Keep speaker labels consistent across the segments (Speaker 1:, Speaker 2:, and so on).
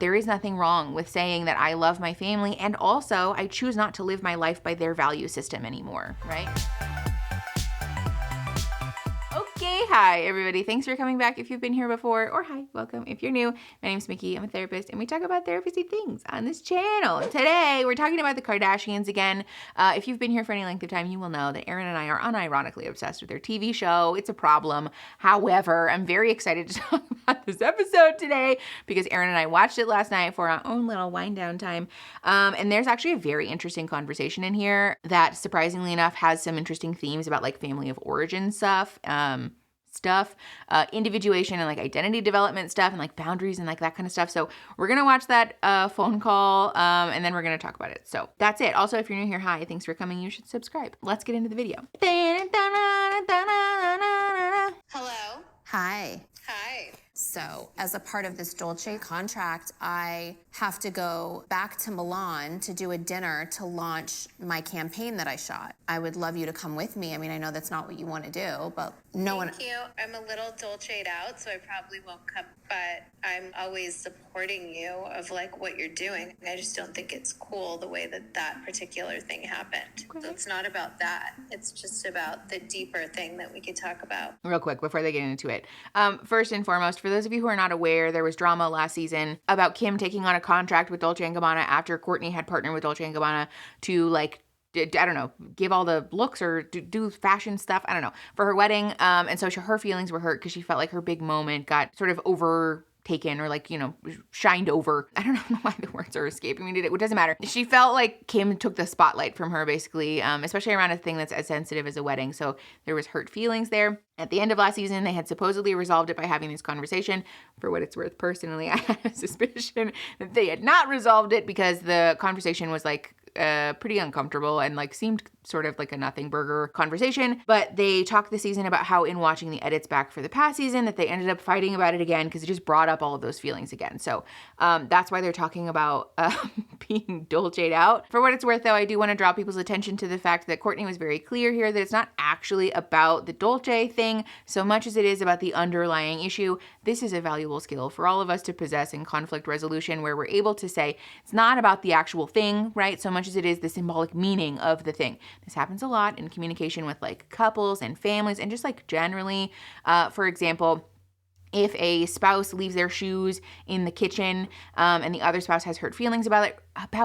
Speaker 1: there is nothing wrong with saying that I love my family, and also I choose not to live my life by their value system anymore, right? Okay, hi everybody. Thanks for coming back if you've been here before, or hi, welcome if you're new. My name's Mickey, I'm a therapist, and we talk about therapy things on this channel. Today, we're talking about the Kardashians again. If you've been here for any length of time, you will know that Erin and I are unironically obsessed with their TV show. It's a problem. However, I'm very excited to talk about this episode today because Erin and I watched it last night for our own little wind down time. And there's actually a very interesting conversation in here that surprisingly enough has some interesting themes about like family of origin stuff. Individuation and like identity development stuff and like boundaries and like that kind of stuff. So we're going to watch that phone call and then we're going to talk about it. So that's it. Also, if you're new here, hi, thanks for coming. You should subscribe. Let's get into the video.
Speaker 2: Hello.
Speaker 3: Hi.
Speaker 2: Hi.
Speaker 3: So, as a part of this Dolce contract, I have to go back to Milan to do a dinner to launch my campaign that I shot. I would love you to come with me. I mean, I know that's not what you want to do, but
Speaker 2: Thank you. I'm a little Dolce'd out, so I probably won't come, but I'm always supporting you of like what you're doing. I just don't think it's cool the way that that particular thing happened.
Speaker 1: Okay.
Speaker 2: So it's not about that. It's just about the deeper thing that we could talk about.
Speaker 1: Real quick before they get into it. First and foremost, for those of you who are not aware, there was drama last season about Kim taking on a contract with Dolce & Gabbana after Kourtney had partnered with Dolce & Gabbana to like, I don't know, give all the looks or do fashion stuff, I don't know, for her wedding. And so her feelings were hurt because she felt like her big moment got sort of overtaken or like, you know, shined over. I don't know why the words are escaping me. It doesn't matter. She felt like Kim took the spotlight from her basically, especially around a thing that's as sensitive as a wedding. So there was hurt feelings there. At the end of last season, they had supposedly resolved it by having this conversation. For what it's worth, personally, I had a suspicion that they had not resolved it because the conversation was like pretty uncomfortable and like seemed sort of like a nothing burger conversation. But they talked this season about how in watching the edits back for the past season that they ended up fighting about it again because it just brought up all of those feelings again. So that's why they're talking about being Dolce'd out. For what it's worth, though, I do want to draw people's attention to the fact that Kourtney was very clear here that it's not actually about the Dolce thing so much as it is about the underlying issue. This is a valuable skill for all of us to possess in conflict resolution where we're able to say it's not about the actual thing, right? So much as it is the symbolic meaning of the thing. This happens a lot in communication with like couples and families and just like generally, for example, if a spouse leaves their shoes in the kitchen and the other spouse has hurt feelings about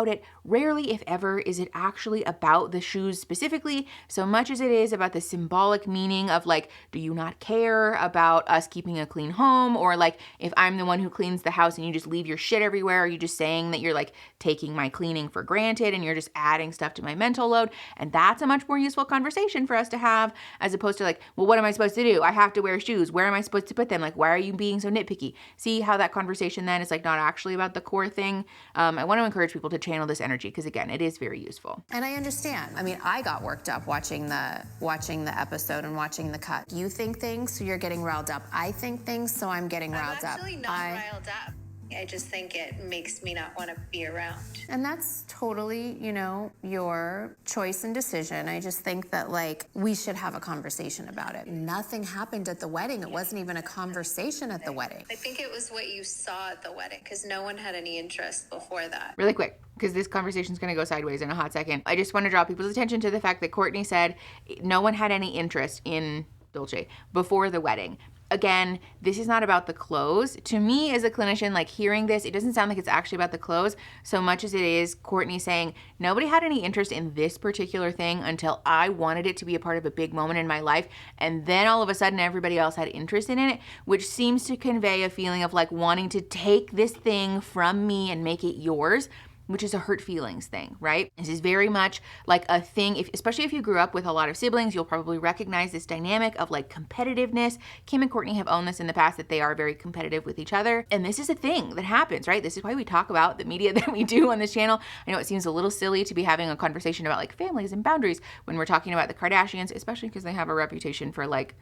Speaker 1: it, rarely, if ever, is it actually about the shoes specifically, so much as it is about the symbolic meaning of like, do you not care about us keeping a clean home? Or like, if I'm the one who cleans the house and you just leave your shit everywhere, are you just saying that you're like taking my cleaning for granted and you're just adding stuff to my mental load? And that's a much more useful conversation for us to have as opposed to like, well, what am I supposed to do? I have to wear shoes. Where am I supposed to put them? Like, why are you being so nitpicky? See how that conversation then is like not actually about the core thing? I want to encourage people to channel this energy because again, it is very useful.
Speaker 3: and I understand. I mean, I got worked up watching the episode and watching the cut. You think things, so you're getting riled up. I think things, so I'm getting riled
Speaker 2: I'm
Speaker 3: up.
Speaker 2: actually not riled up. I just think it makes me not want to be around.
Speaker 3: And that's totally, you know, your choice and decision. I just think that, like, we should have a conversation about it. Nothing happened at the wedding. It wasn't even a conversation at the wedding.
Speaker 2: I think it was what you saw at the wedding because no one had any interest before that.
Speaker 1: Really quick, because this conversation is going to go sideways in a hot second. I just want to draw people's attention to the fact that Kourtney said no one had any interest in Dolce before the wedding. Again, this is not about the clothes. To me as a clinician, like hearing this, it doesn't sound like it's actually about the clothes so much as it is Kourtney saying nobody had any interest in this particular thing until I wanted it to be a part of a big moment in my life. And then all of a sudden everybody else had interest in it, which seems to convey a feeling of like wanting to take this thing from me and make it yours, which is a hurt feelings thing, right? This is very much like a thing, especially if you grew up with a lot of siblings, you'll probably recognize this dynamic of like competitiveness. Kim and Kourtney have owned this in the past that they are very competitive with each other. And this is a thing that happens, right? This is why we talk about the media that we do on this channel. I know it seems a little silly to be having a conversation about like families and boundaries when we're talking about the Kardashians, especially because they have a reputation for like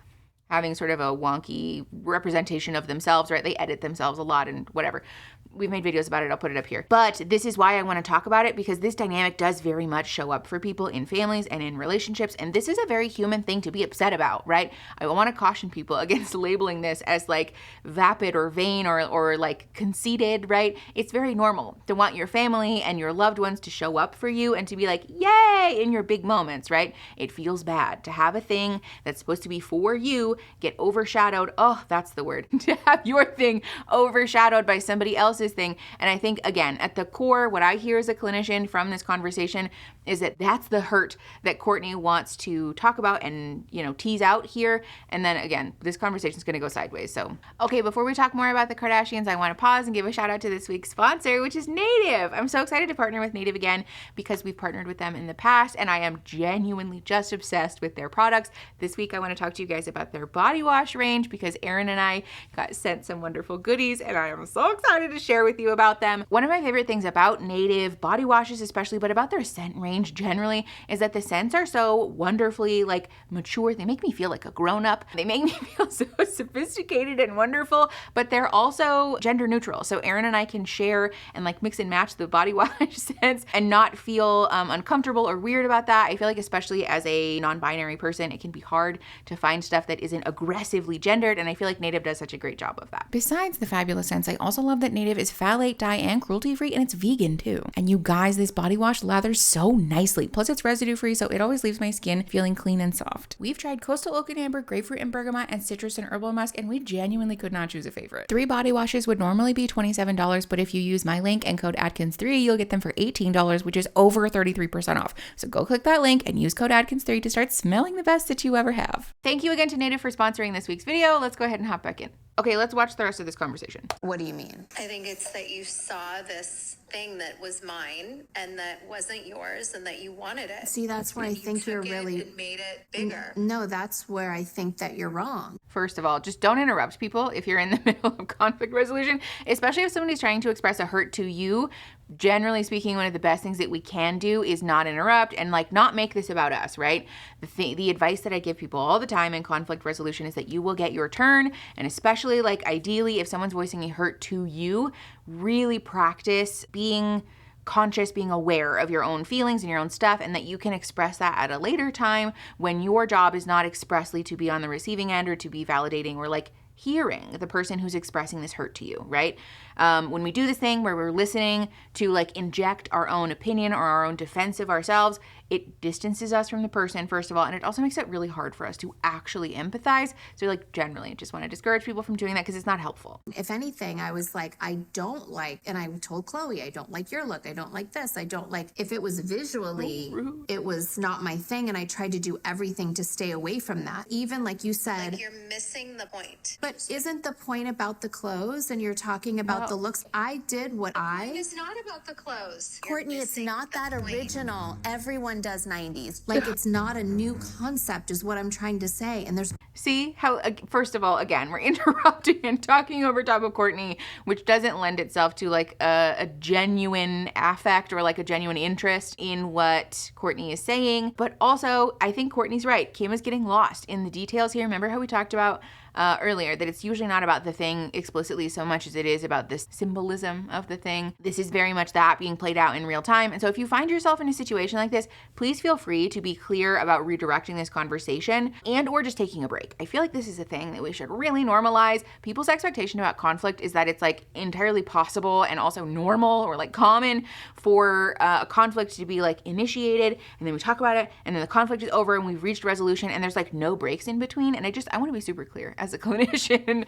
Speaker 1: having sort of a wonky representation of themselves, right? They edit themselves a lot and whatever. We've made videos about it. I'll put it up here. But this is why I want to talk about it, because this dynamic does very much show up for people in families and in relationships. And this is a very human thing to be upset about, right? I want to caution people against labeling this as like vapid or vain or like conceited, right? It's very normal to want your family and your loved ones to show up for you and to be like, yay, in your big moments, right? It feels bad to have a thing that's supposed to be for you get overshadowed. Oh, that's the word. To have your thing overshadowed by somebody else's thing. And I think, again, at the core, what I hear as a clinician from this conversation is that that's the hurt that Courtney wants to talk about and, tease out here. And then again, this conversation is going to go sideways. So, okay, before we talk more about the Kardashians, I want to pause and give a shout out to this week's sponsor, which is Native. I'm so excited to partner with Native again because we've partnered with them in the past and I am genuinely just obsessed with their products. This week, I want to talk to you guys about their body wash range because Erin and I got sent some wonderful goodies and I am so excited to share with you about them. One of my favorite things about Native body washes especially, but about their scent range generally, is that the scents are so wonderfully like mature. They make me feel like a grown-up. They make me feel so sophisticated and wonderful, but they're also gender neutral. So Erin and I can share and like mix and match the body wash scents and not feel uncomfortable or weird about that. I feel like especially as a non-binary person, it can be hard to find stuff that isn't aggressively gendered, and I feel like Native does such a great job of that. Besides the fabulous scents, I also love that Native is phthalate, dye, and cruelty-free, and it's vegan too. And you guys, this body wash lathers so nicely. Plus it's residue-free, so it always leaves my skin feeling clean and soft. We've tried coastal oak and amber, grapefruit and bergamot, and citrus and herbal musk, and we genuinely could not choose a favorite. 3 body washes would normally be $27, but if you use my link and code Atkins3, you'll get them for $18, which is over 33% off. So go click that link and use code Atkins3 to start smelling the best that you ever have. Thank you again to Native for sponsoring this week's video. Let's go ahead and hop back in. Okay, let's watch the rest of this conversation.
Speaker 3: What do you mean?
Speaker 2: I think it's that you saw this thing that was mine and that wasn't yours and that you wanted it.
Speaker 3: See, that's where I think you're really
Speaker 2: and made it bigger.
Speaker 3: No, that's where I think that you're wrong.
Speaker 1: First of all, just don't interrupt people if you're in the middle of conflict resolution, especially if somebody's trying to express a hurt to you. Generally speaking, one of the best things that we can do is not interrupt and like not make this about us, right? The advice that I give people all the time in conflict resolution is that you will get your turn, and especially like ideally if someone's voicing a hurt to you, really practice being conscious, being aware of your own feelings and your own stuff, and that you can express that at a later time when your job is not expressly to be on the receiving end or to be validating or like hearing the person who's expressing this hurt to you, right? When we do this thing where we're listening to like inject our own opinion or our own defense of ourselves, it distances us from the person, first of all, and it also makes it really hard for us to actually empathize. So like generally just want to discourage people from doing that because it's not helpful.
Speaker 3: If anything, I was like, I don't like, and I told Chloe, I don't like your look. I don't like this. I don't like, if it was visually, it was not my thing. And I tried to do everything to stay away from that. Even like you said,
Speaker 2: Like you're missing the point.
Speaker 3: but isn't the point about the clothes and you're talking about the looks? I did what
Speaker 2: It's not about the clothes. You're
Speaker 3: Courtney, it's
Speaker 2: missing
Speaker 3: not
Speaker 2: the
Speaker 3: that
Speaker 2: point.
Speaker 3: original. Everyone does 90s. Like it's not a new concept is what I'm trying to say. And there's
Speaker 1: See how, first of all, again, we're interrupting and talking over top of Courtney, which doesn't lend itself to like a genuine affect or like a genuine interest in what Courtney is saying. But also, I think Courtney's right. Kim is getting lost in the details here. Remember how we talked about earlier that it's usually not about the thing explicitly so much as it is about this symbolism of the thing. This is very much that being played out in real time. And so if you find yourself in a situation like this, please feel free to be clear about redirecting this conversation and or just taking a break. I feel like this is a thing that we should really normalize. People's expectation about conflict is that it's like entirely possible and also normal or like common for a conflict to be like initiated and then we talk about it and then the conflict is over and we've reached resolution and there's like no breaks in between. And I want to be super clear as a clinician.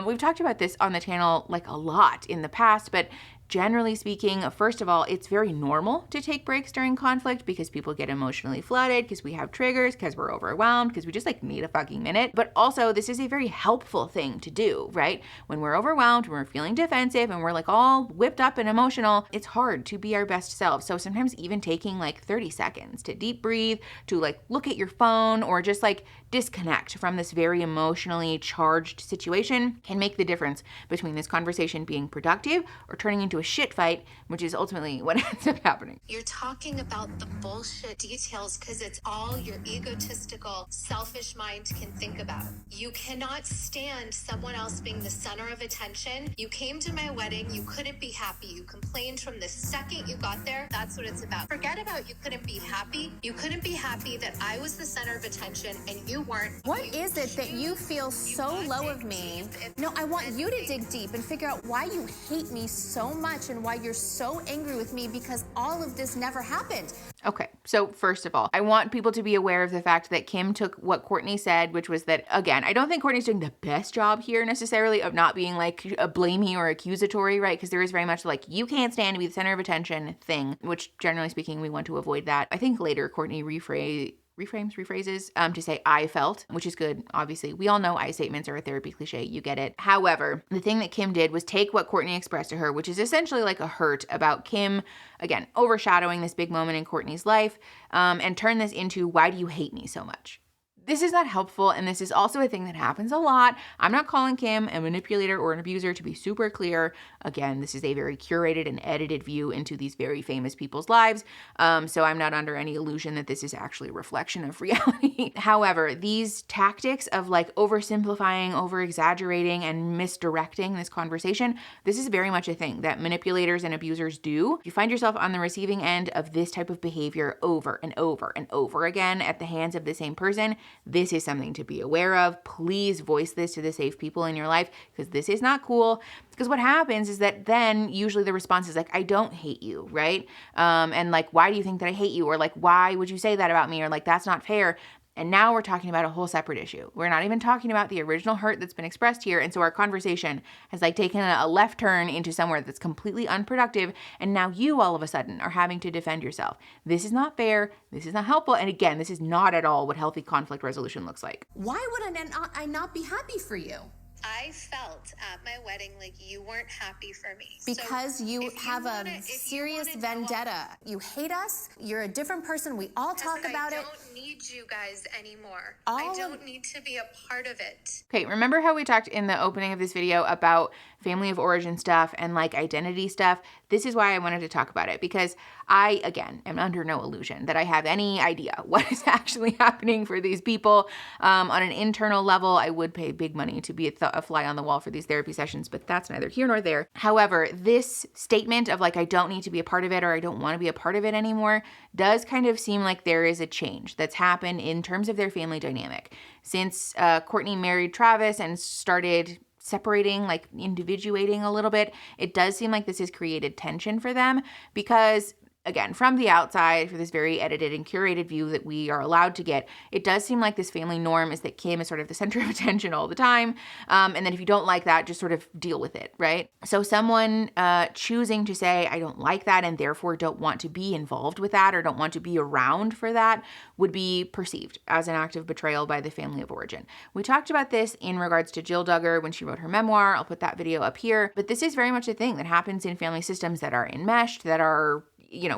Speaker 1: We've talked about this on the channel like a lot in the past, but generally speaking, first of all, it's very normal to take breaks during conflict because people get emotionally flooded, because we have triggers, because we're overwhelmed, because we just like need a fucking minute. But also, this is a very helpful thing to do, right? When we're overwhelmed, when we're feeling defensive, and we're like all whipped up and emotional, it's hard to be our best self. So sometimes even taking like 30 seconds to deep breathe, to like look at your phone, or just like disconnect from this very emotionally charged situation can make the difference between this conversation being productive or turning into into a shit fight, which is ultimately what ends up happening.
Speaker 2: You're talking about the bullshit details because it's all your egotistical, selfish mind can think about. You cannot stand someone else being the center of attention. You came to my wedding, you couldn't be happy. You complained from the second you got there. That's what it's about. Forget about you couldn't be happy. You couldn't be happy that I was the center of attention and you weren't.
Speaker 3: What is it that you feel so low of me? No, I want you to dig deep and figure out why you hate me so much and why you're so angry with me because all of this never happened.
Speaker 1: Okay, so first of all, I want people to be aware of the fact that Kim took what Kourtney said, which was that, again, I don't think Kourtney's doing the best job here necessarily of not being like a blamey or accusatory, right? Because there is very much like, you can't stand to be the center of attention thing, which generally speaking, we want to avoid that. I think later Kourtney rephrases to say I felt, which is good. Obviously, we all know I statements are a therapy cliche. You get it. However, the thing that Kim did was take what Kourtney expressed to her, which is essentially like a hurt about Kim, again, overshadowing this big moment in Kourtney's life, and turn this into, why do you hate me so much? This is not helpful, and this is also a thing that happens a lot. I'm not calling Kim a manipulator or an abuser, to be super clear. Again, this is a very curated and edited view into these very famous people's lives, so I'm not under any illusion that this is actually a reflection of reality. However, these tactics of like oversimplifying, over-exaggerating, and misdirecting this conversation, this is very much a thing that manipulators and abusers do. If you find yourself on the receiving end of this type of behavior over and over and over again at the hands of the same person, this is something to be aware of. Please voice this to the safe people in your life because this is not cool. Because what happens is that then usually the response is like, I don't hate you, right? And like, why do you think that I hate you? Or like, why would you say that about me? Or like, that's not fair. And now we're talking about a whole separate issue. We're not even talking about the original hurt that's been expressed here. And so our conversation has like taken a left turn into somewhere that's completely unproductive. And now you all of a sudden are having to defend yourself. This is not fair. This is not helpful. And again, this is not at all what healthy conflict resolution looks like.
Speaker 3: Why would I not be happy for you?
Speaker 2: I felt at my wedding like you weren't happy for me.
Speaker 3: Because you have a serious vendetta. You hate us. You're a different person. We all talk about it.
Speaker 2: I don't need you guys anymore. I don't need to be a part of it.
Speaker 1: Okay, remember how we talked in the opening of this video about family of origin stuff and like identity stuff? This is why I wanted to talk about it, because I, again, am under no illusion that I have any idea what is actually happening for these people. On an internal level, I would pay big money to be a fly on the wall for these therapy sessions, but that's neither here nor there. However, this statement of like, I don't need to be a part of it or I don't want to be a part of it anymore does kind of seem like there is a change that's happened in terms of their family dynamic. Since Kourtney married Travis and started separating, like individuating a little bit, it does seem like this has created tension for them because, again, from the outside, for this very edited and curated view that we are allowed to get, it does seem like this family norm is that Kim is sort of the center of attention all the time. And then if you don't like that, just sort of deal with it, right? So someone choosing to say, I don't like that and therefore don't want to be involved with that or don't want to be around for that would be perceived as an act of betrayal by the family of origin. We talked about this in regards to Jill Duggar when she wrote her memoir. I'll put that video up here. But this is very much a thing that happens in family systems that are enmeshed, that are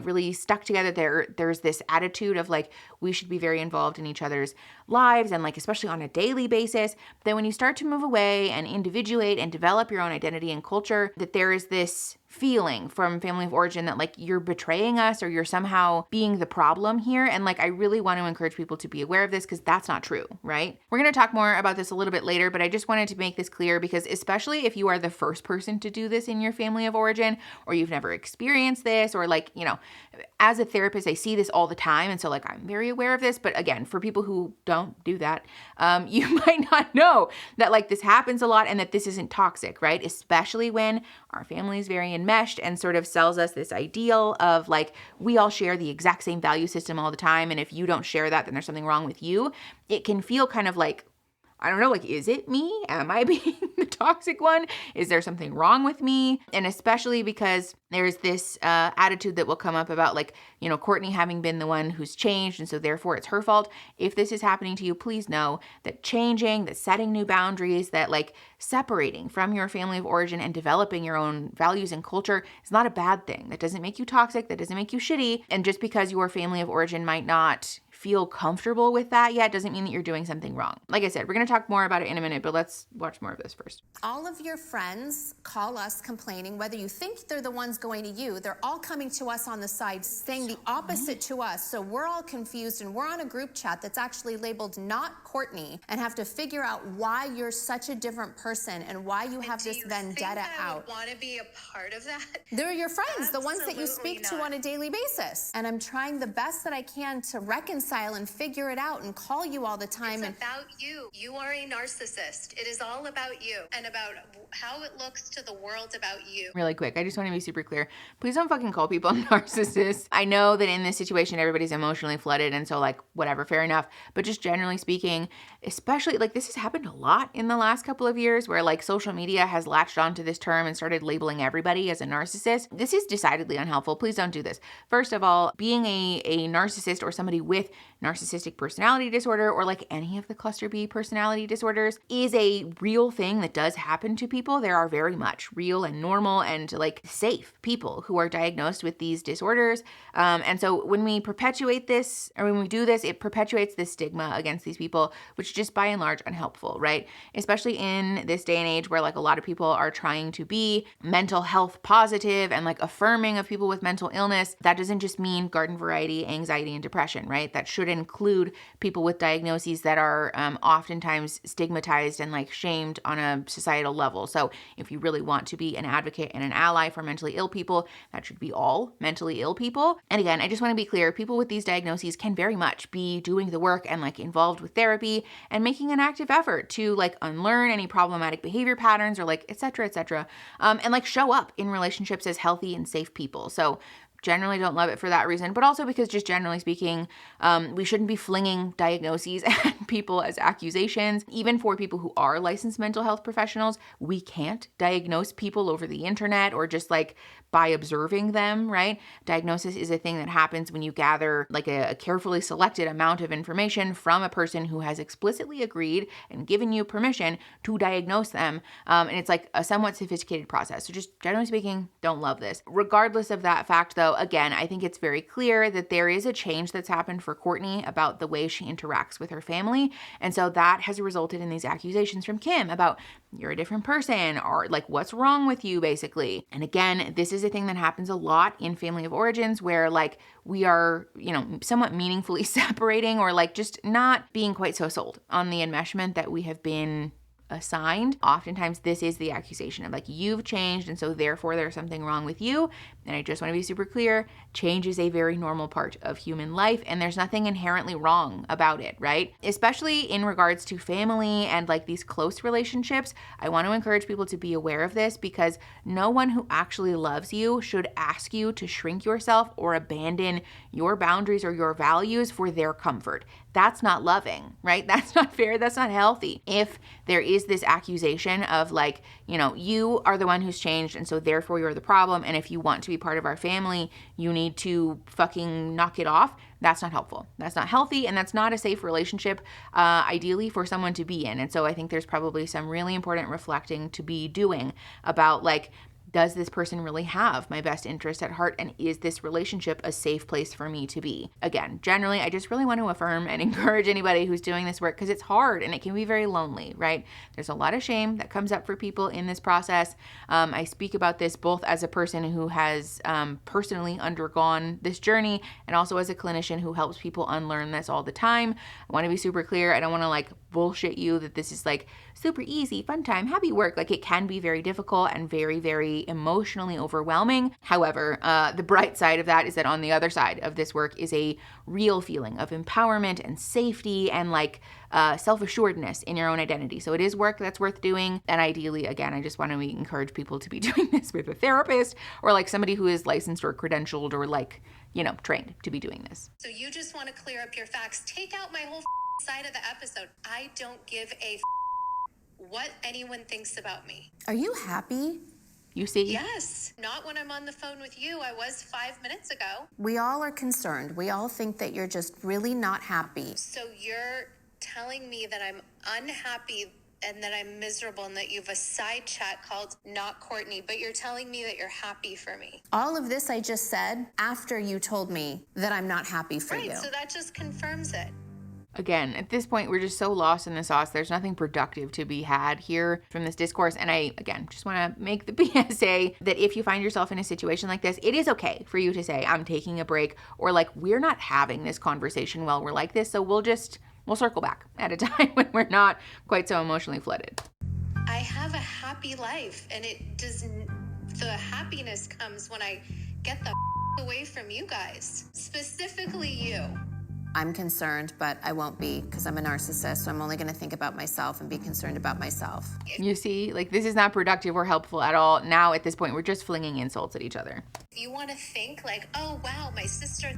Speaker 1: really stuck together. There's this attitude of like, we should be very involved in each other's lives and like, especially on a daily basis. But then when you start to move away and individuate and develop your own identity and culture, that there is this feeling from family of origin that like you're betraying us or you're somehow being the problem here. And like, I really want to encourage people to be aware of this because that's not true, right? We're going to talk more about this a little bit later, but I just wanted to make this clear because especially if you are the first person to do this in your family of origin or you've never experienced this or like, as a therapist, I see this all the time. And so like, I'm very aware of this, but again, for people who don't do that, you might not know that like this happens a lot and that this isn't toxic, right? Especially when our family is very enmeshed and sort of sells us this ideal of like, we all share the exact same value system all the time. And if you don't share that, then there's something wrong with you. It can feel kind of like, I don't know, like, is it me? Am I being the toxic one? Is there something wrong with me? And especially because there's this attitude that will come up about like, Kourtney having been the one who's changed and so therefore it's her fault. If this is happening to you, please know that changing, that setting new boundaries, that like separating from your family of origin and developing your own values and culture is not a bad thing. That doesn't make you toxic. That doesn't make you shitty. And just because your family of origin might not feel comfortable with that yet doesn't mean that you're doing something wrong. Like I said, we're going to talk more about it in a minute, but let's watch more of this first.
Speaker 3: All of your friends call us complaining, whether you think they're the ones going to you, they're all coming to us on the side saying the opposite to us. So we're all confused and we're on a group chat that's actually labeled not Courtney and have to figure out why you're such a different person and why you have this vendetta out.
Speaker 2: I would want to be a part of that.
Speaker 3: They're your friends, the ones that you
Speaker 2: Absolutely
Speaker 3: speak to
Speaker 2: not.
Speaker 3: on a daily basis. And I'm trying the best that I can to reconcile and figure it out and call you all the time.
Speaker 2: It's about you. You are a narcissist. It is all about you and about how it looks to the world about you.
Speaker 1: Really quick, I just want to be super clear. Please don't fucking call people narcissists. I know that in this situation, everybody's emotionally flooded, and so like, whatever, fair enough. But just generally speaking, especially like this has happened a lot in the last couple of years where like social media has latched onto this term and started labeling everybody as a narcissist. This is decidedly unhelpful. Please don't do this. First of all, being a narcissist or somebody with narcissistic personality disorder or like any of the cluster B personality disorders is a real thing that does happen to people. There are very much real and normal and like safe people who are diagnosed with these disorders. And so when we perpetuate this or when we do this, it perpetuates this stigma against these people, which is just by and large unhelpful, right? Especially in this day and age where like a lot of people are trying to be mental health positive and like affirming of people with mental illness. That doesn't just mean garden variety anxiety and depression, right? That should include people with diagnoses that are oftentimes stigmatized and like shamed on a societal level. So if you really want to be an advocate and an ally for mentally ill people, that should be all mentally ill people. And again, I just want to be clear, people with these diagnoses can very much be doing the work and like involved with therapy and making an active effort to like unlearn any problematic behavior patterns or like et cetera, and like show up in relationships as healthy and safe people. So generally don't love it for that reason, but also because just generally speaking, we shouldn't be flinging diagnoses at people as accusations. Even for people who are licensed mental health professionals, we can't diagnose people over the internet or just like by observing them, right? Diagnosis is a thing that happens when you gather like a carefully selected amount of information from a person who has explicitly agreed and given you permission to diagnose them. And it's like a somewhat sophisticated process. So just generally speaking, don't love this. Regardless of that fact though, again, I think it's very clear that there is a change that's happened for Courtney about the way she interacts with her family. And so that has resulted in these accusations from Kim about you're a different person or like what's wrong with you basically. And again, this is a thing that happens a lot in family of origins where like we are, somewhat meaningfully separating or like just not being quite so sold on the enmeshment that we have been assigned. Oftentimes this is the accusation of like you've changed and so therefore there's something wrong with you. And I just want to be super clear, change is a very normal part of human life and there's nothing inherently wrong about it, right? Especially in regards to family and like these close relationships, I want to encourage people to be aware of this because no one who actually loves you should ask you to shrink yourself or abandon your boundaries or your values for their comfort. That's not loving, right? That's not fair. That's not healthy. If there is this accusation of like, you are the one who's changed and so therefore you're the problem. And if you want to be part of our family, you need to fucking knock it off. That's not helpful. That's not healthy. And that's not a safe relationship, ideally for someone to be in. And so I think there's probably some really important reflecting to be doing about like, does this person really have my best interest at heart? And is this relationship a safe place for me to be? Again, generally, I just really want to affirm and encourage anybody who's doing this work because it's hard and it can be very lonely, right? There's a lot of shame that comes up for people in this process. I speak about this both as a person who has personally undergone this journey and also as a clinician who helps people unlearn this all the time. I want to be super clear. I don't want to like bullshit you that this is like super easy, fun time, happy work. Like it can be very difficult and very, very emotionally overwhelming. However, the bright side of that is that on the other side of this work is a real feeling of empowerment and safety and like self-assuredness in your own identity. So it is work that's worth doing. And ideally, again, I just want to encourage people to be doing this with a therapist or like somebody who is licensed or credentialed or like, trained to be doing this.
Speaker 2: So you just want to clear up your facts. Take out my whole side of the episode. I don't give a what anyone thinks about me.
Speaker 3: Are you happy?
Speaker 1: You see?
Speaker 2: Yes. Not when I'm on the phone with you. I was 5 minutes ago.
Speaker 3: We all are concerned. We all think that you're just really not happy.
Speaker 2: So you're telling me that I'm unhappy and that I'm miserable and that you have a side chat called Not Courtney, but you're telling me that you're happy for me.
Speaker 3: All of this I just said after you told me that I'm not happy for you.
Speaker 2: Right, so that just confirms it.
Speaker 1: Again, at this point, we're just so lost in the sauce. There's nothing productive to be had here from this discourse. And I, again, just want to make the PSA that if you find yourself in a situation like this, it is okay for you to say, I'm taking a break, or like, we're not having this conversation while we're like this. So we'll circle back at a time when we're not quite so emotionally flooded.
Speaker 2: I have a happy life, and the happiness comes when I get the away from you guys, specifically you.
Speaker 3: I'm concerned, but I won't be because I'm a narcissist. So I'm only going to think about myself and be concerned about myself.
Speaker 1: You see, like, this is not productive or helpful at all. Now, at this point, we're just flinging insults at each other.
Speaker 2: If you want to think like, oh, wow, my sister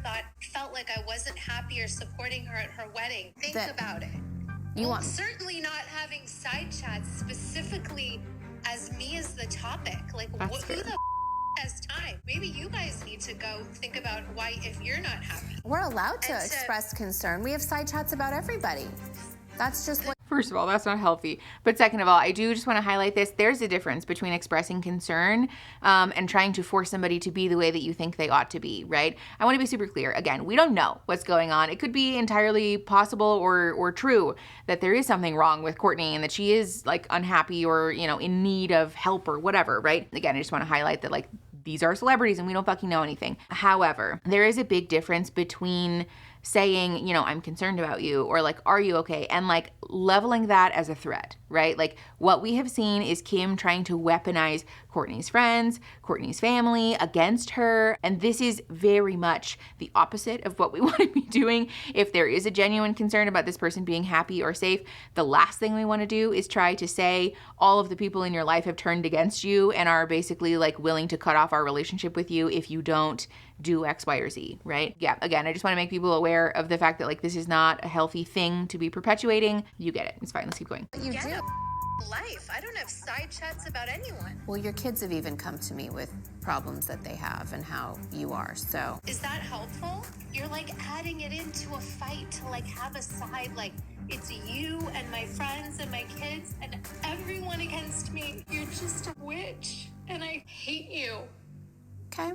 Speaker 2: felt like I wasn't happy or supporting her at her wedding, think about it. Certainly not having side chats specifically as me as the topic. Like, who the has time? Maybe you guys need to go think about why, if you're not happy.
Speaker 3: We're allowed to express concern. We have side chats about everybody. That's just what.
Speaker 1: First of all, that's not healthy. But second of all, I do just want to highlight this. There's a difference between expressing concern and trying to force somebody to be the way that you think they ought to be, right? I want to be super clear. Again, we don't know what's going on. It could be entirely possible or true that there is something wrong with Courtney and that she is like unhappy or, you know, in need of help or whatever, right? Again, I just want to highlight that, like, these are celebrities and we don't fucking know anything. However, there is a big difference between saying, you know, I'm concerned about you, or like, are you okay? And like leveling that as a threat, right? Like what we have seen is Kim trying to weaponize Courtney's friends, Courtney's family against her. And this is very much the opposite of what we want to be doing. If there is a genuine concern about this person being happy or safe, the last thing we want to do is try to say all of the people in your life have turned against you and are basically like willing to cut off our relationship with you if you don't do X, Y, or Z, right? Yeah, again, I just want to make people aware of the fact that like this is not a healthy thing to be perpetuating. You get it. It's fine. Let's keep going.
Speaker 3: You do.
Speaker 2: Life. I don't have side chats about anyone.
Speaker 3: Well, your kids have even come to me with problems that they have and how you are, so.
Speaker 2: Is that helpful? You're like adding it into a fight to like have a side, like it's you and my friends and my kids and everyone against me. You're just a witch and I hate you.
Speaker 3: Okay.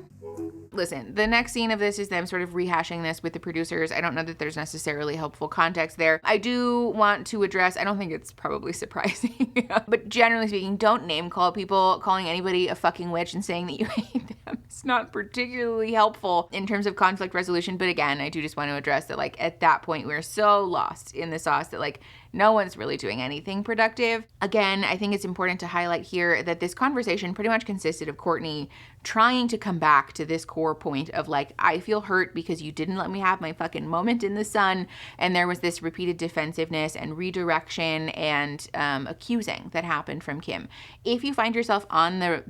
Speaker 1: Listen, the next scene of this is them sort of rehashing this with the producers. I don't know that there's necessarily helpful context there. I do want to address, I don't think it's probably surprising, but generally speaking, don't name call people. Calling anybody a fucking witch and saying that you hate them. It's not particularly helpful in terms of conflict resolution. But again, I do just want to address that like at that point, we're so lost in the sauce that like no one's really doing anything productive. Again, I think it's important to highlight here that this conversation pretty much consisted of Courtney trying to come back to this core point of like, I feel hurt because you didn't let me have my fucking moment in the sun. And there was this repeated defensiveness and redirection and accusing that happened from Kim. If you find yourself on the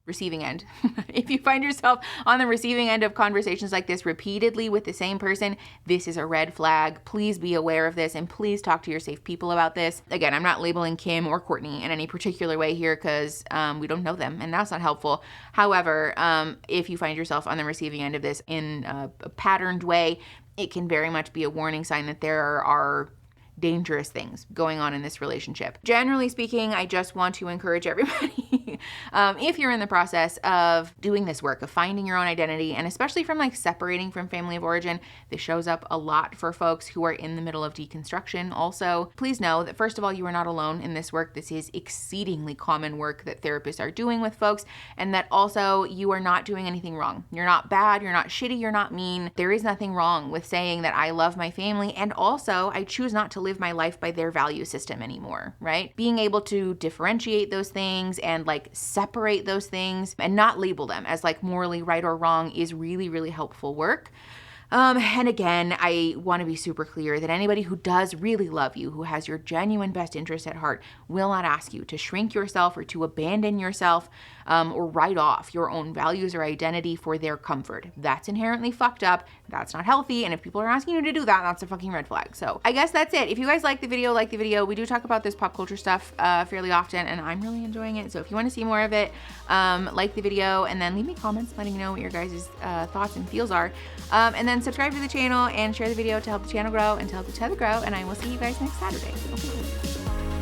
Speaker 1: receiving end. If you find yourself on the receiving end of conversations like this repeatedly with the same person, this is a red flag. Please be aware of this and please talk to your safe people about this. Again, I'm not labeling Kim or Courtney in any particular way here because we don't know them and that's not helpful. However, if you find yourself on the receiving end of this in a patterned way, it can very much be a warning sign that there are dangerous things going on in this relationship. Generally speaking, I just want to encourage everybody, if you're in the process of doing this work, of finding your own identity, and especially from like separating from family of origin, this shows up a lot for folks who are in the middle of deconstruction. Also, please know that first of all, you are not alone in this work. This is exceedingly common work that therapists are doing with folks, and that also you are not doing anything wrong. You're not bad, you're not shitty, you're not mean. There is nothing wrong with saying that I love my family, and also I choose not to live my life by their value system anymore, right? Being able to differentiate those things and like separate those things and not label them as like morally right or wrong is really, really helpful work. And again, I want to be super clear that anybody who does really love you, who has your genuine best interest at heart, will not ask you to shrink yourself or to abandon yourself or write off your own values or identity for their comfort. That's inherently fucked up. That's not healthy. And if people are asking you to do that, that's a fucking red flag. So I guess that's it. If you guys like the video. We do talk about this pop culture stuff fairly often, and I'm really enjoying it. So if you want to see more of it, like the video and then leave me comments letting me know what your guys' thoughts and feels are. And then subscribe to the channel and share the video to help the channel grow and to help each other grow. And I will see you guys next Saturday. Okay.